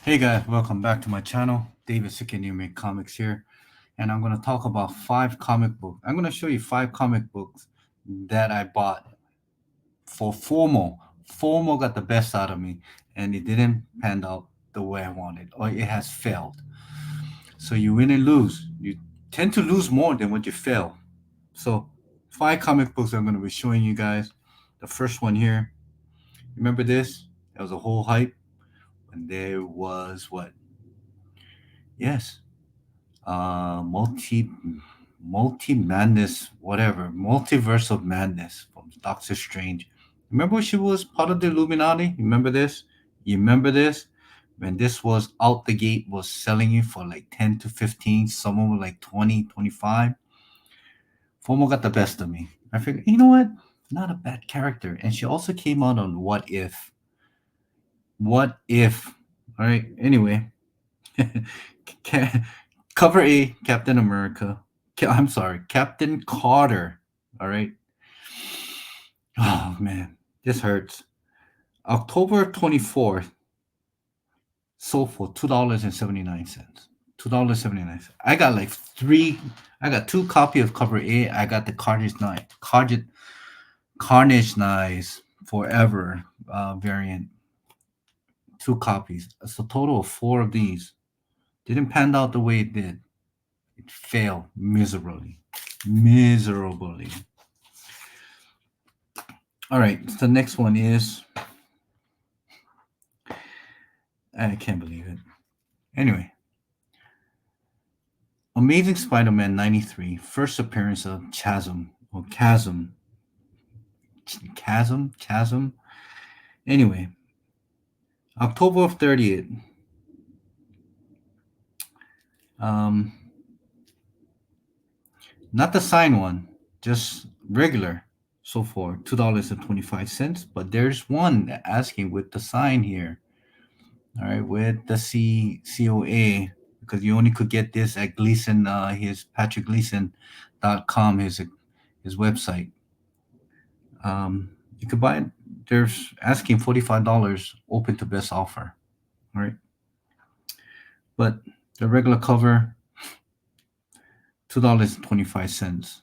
Hey guys, welcome back to my channel. David Make Comics here, and I'm going to talk about five comic books. I'm going to show you five comic books that I bought for FOMO. FOMO got the best out of me, and it didn't pan out the way I wanted, or it has failed. So you win and lose. You tend to lose more than what you fail. So, five comic books I'm going to be showing you guys. The first one here, remember this? There was a whole hype, and there was what? Yes, multi madness, whatever, multiverse of madness from Doctor Strange. Remember she was part of the Illuminati? Remember this? You remember this? When this was out the gate, was selling it for like 10 to 15, someone with like 20, 25. FOMO got the best of me. I figured, you know what? Not a bad character. And she also came out on What If. What If? All right. Anyway, Ca- cover A, Captain America. I'm sorry, Captain Carter. All right. Oh man, this hurts. October 24th, sold for $2.79. $2.79. I got like three. I got two copy of cover A. I got the Carnage Knives Forever variant. Two copies. It's a total of four of these. Didn't pan out the way it did. It failed miserably. Miserably. All right. The next one is I can't believe it. Anyway, Amazing Spider-Man 93, first appearance of Chasm. Anyway, October 30th. Um, not the signed one, just regular. So for $2.25. But there's one asking with the sign here. All right, with the COA, because you only could get this at Gleason, his PatrickGleason.com, his website. You could buy it. There's asking $45, open to best offer. All right, but the regular cover, $2.25.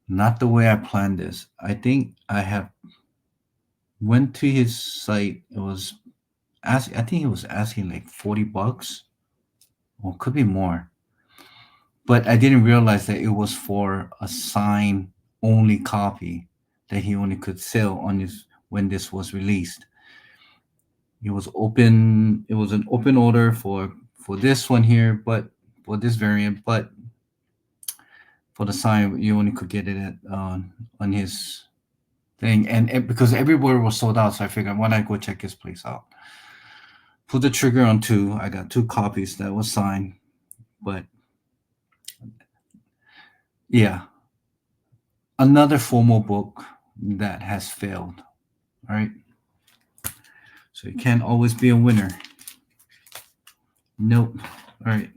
Not the way I planned this. I think I have went to his site. It was I think he was asking like $40, or could be more. But I didn't realize that it was for a sign only copy that he only could sell on his when this was released. It was open. It was an open order for this one here, but for this variant, but for the sign, you only could get it at on his thing, and because everywhere was sold out, so I figured why not go check his place out. Put the trigger on two. I got two copies that was signed, but yeah, another formal book that has failed. All right, so you can't always be a winner. Nope. All right,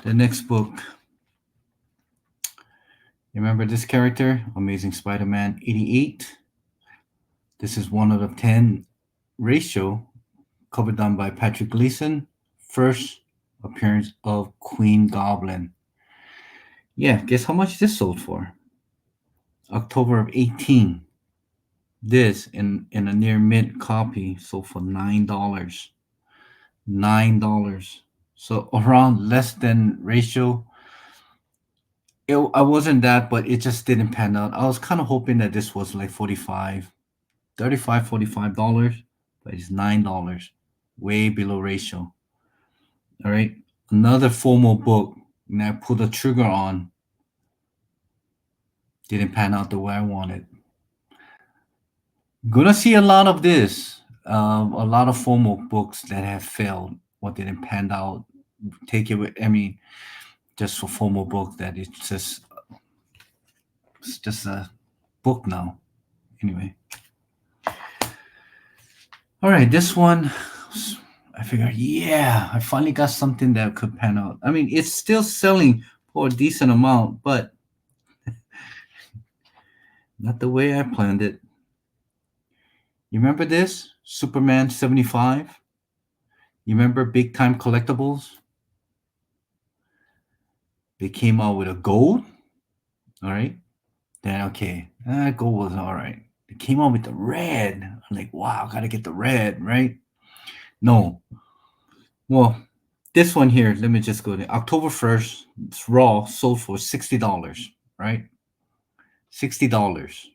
the next book. Remember this character, Amazing Spider-Man 88. This is 1/10 ratio, covered done by Patrick Gleason. First appearance of Queen Goblin. Yeah, guess how much this sold for? October of 18. This in a near mint copy sold for $9. $9. So around less than ratio. I wasn't that, but it just didn't pan out. I was kind of hoping that this was like 45, 35, $45, but it's $9. Way below ratio. All right. Another formal book and I pulled the trigger on. Didn't pan out the way I wanted. Gonna see a lot of this. A lot of formal books that have failed or didn't pan out. Take it with, I mean, just for formal book that it's just a book now. Anyway. All right, this one, I figured, yeah, I finally got something that could pan out. I mean, it's still selling for a decent amount, but not the way I planned it. You remember this? Superman 75? You remember Big Time Collectibles? They came out with a gold, all right? Then okay, gold was all right. They came out with the red. I'm like, wow, gotta get the red, right? No, well, this one here. Let me just go to October 1st. It's raw, sold for $60, right? $60.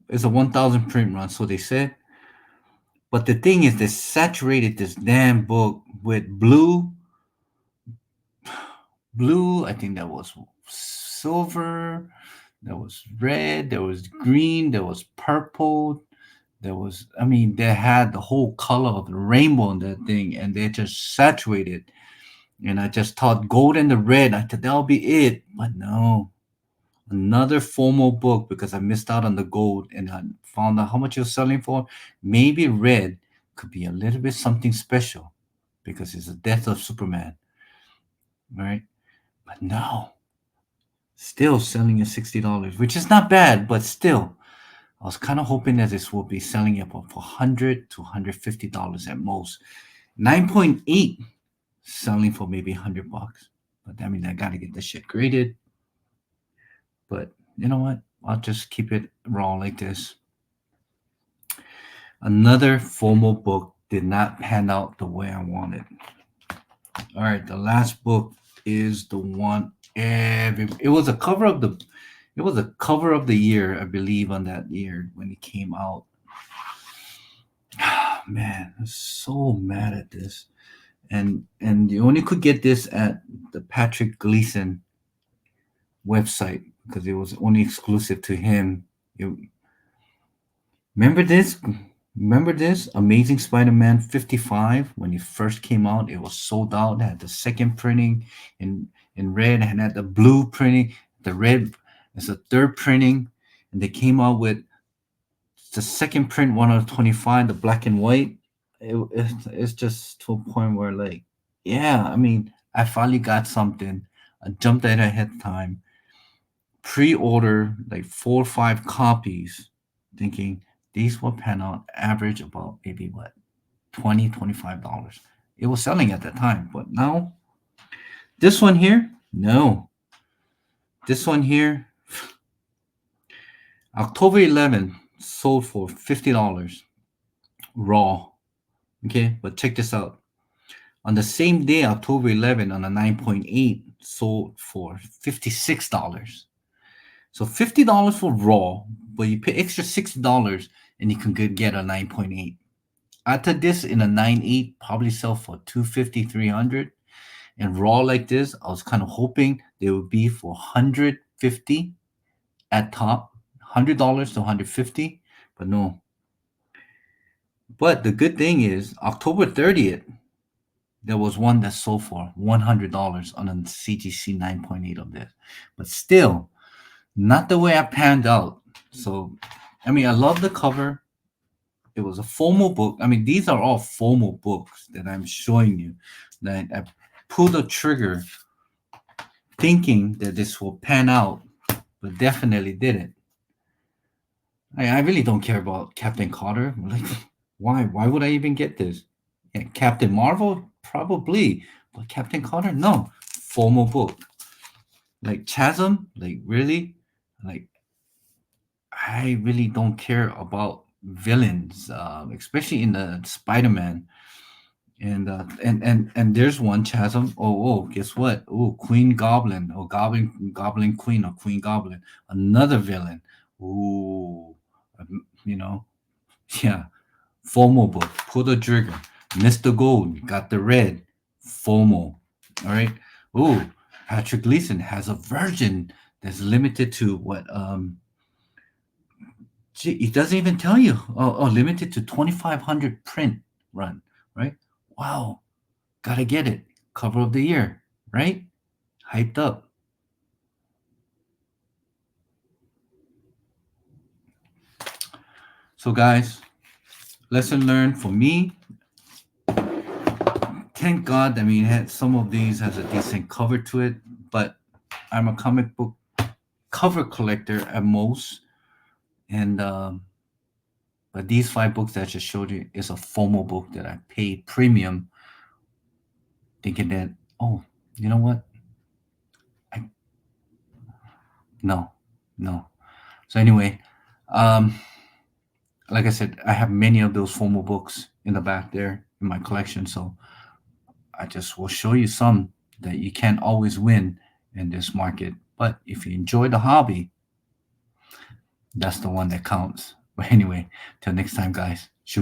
It's a 1,000 print run, so they said. But the thing is, they saturated this damn book with blue. I think that was silver. There was red. There was green. There was purple. There was, I mean, they had the whole color of the rainbow in that thing, and they just saturated. And I just thought gold and the red. I thought that'll be it, but no. Another FOMO book because I missed out on the gold and I found out how much it was selling for. Maybe red could be a little bit something special because it's the death of Superman, right? But no, still selling at $60, which is not bad, but still, I was kind of hoping that this will be selling it for $100 to $150 at most. 9.8 selling for maybe $100. But I mean, I gotta get this shit graded. But you know what? I'll just keep it raw like this. Another formal book did not pan out the way I wanted. All right, the last book is the one it was a cover of the year, I believe, on that year when it came out. Man, I'm so mad at this. And you only could get this at the Patrick Gleason website because it was only exclusive to him. Remember this? Remember this? Amazing Spider-Man 55 when it first came out, it was sold out. It had the second printing in red and had the blue printing. The red is the third printing, and they came out with the second print 1 of 25, the black and white. It's just to a point where like, yeah, I mean, I finally got something. I jumped at it ahead of time, pre-order like 4 or 5 copies, thinking these will pan out average about maybe what, 20 $25. It was selling at that time, but now this one here, no. This one here, October 11th, sold for $50 raw. Okay, but check this out. On the same day, October 11th, on a 9.8, sold for $56. So $50 for raw, but you pay extra $60 and you can get a 9.8. After this in a 9.8 probably sell for 250, 300. And raw like this, I was kind of hoping they would be for 150 at top, $100 to 150, but no. But the good thing is October 30th, there was one that sold for $100 on a CGC 9.8 of this. But still, not the way I panned out. So, I mean, I love the cover. It was a FOMO book. I mean, these are all FOMO books that I'm showing you. That I pulled the trigger thinking that this will pan out, but definitely didn't. I really don't care about Captain Carter. Like, why? Why would I even get this? Yeah, Captain Marvel, probably, but Captain Carter, no. FOMO book. Like Chasm, like really, like I really don't care about villains, especially in the Spider-Man. And there's one Chasm. Oh, guess what? Oh, Queen Goblin, or Goblin Queen, or Queen Goblin, another villain. Ooh, you know, yeah. FOMO book, pull the trigger. Mr. Gold got the red. FOMO. All right. Ooh, Patrick Gleason has a version that's limited to what? Gee, it doesn't even tell you. Oh, limited to 2,500 print run, right? Wow, gotta get it. Cover of the year, right? Hyped up. So, guys, lesson learned for me. Thank God. I mean, some of these has a decent cover to it, but I'm a comic book cover collector at most, and But these five books that I just showed you is a FOMO book that I paid premium, thinking that, oh, you know what? I no, no. So anyway, um, like I said, I have many of those FOMO books in the back there in my collection. So I just will show you some that you can't always win in this market. But if you enjoy the hobby, that's the one that counts. But anyway, till next time, guys.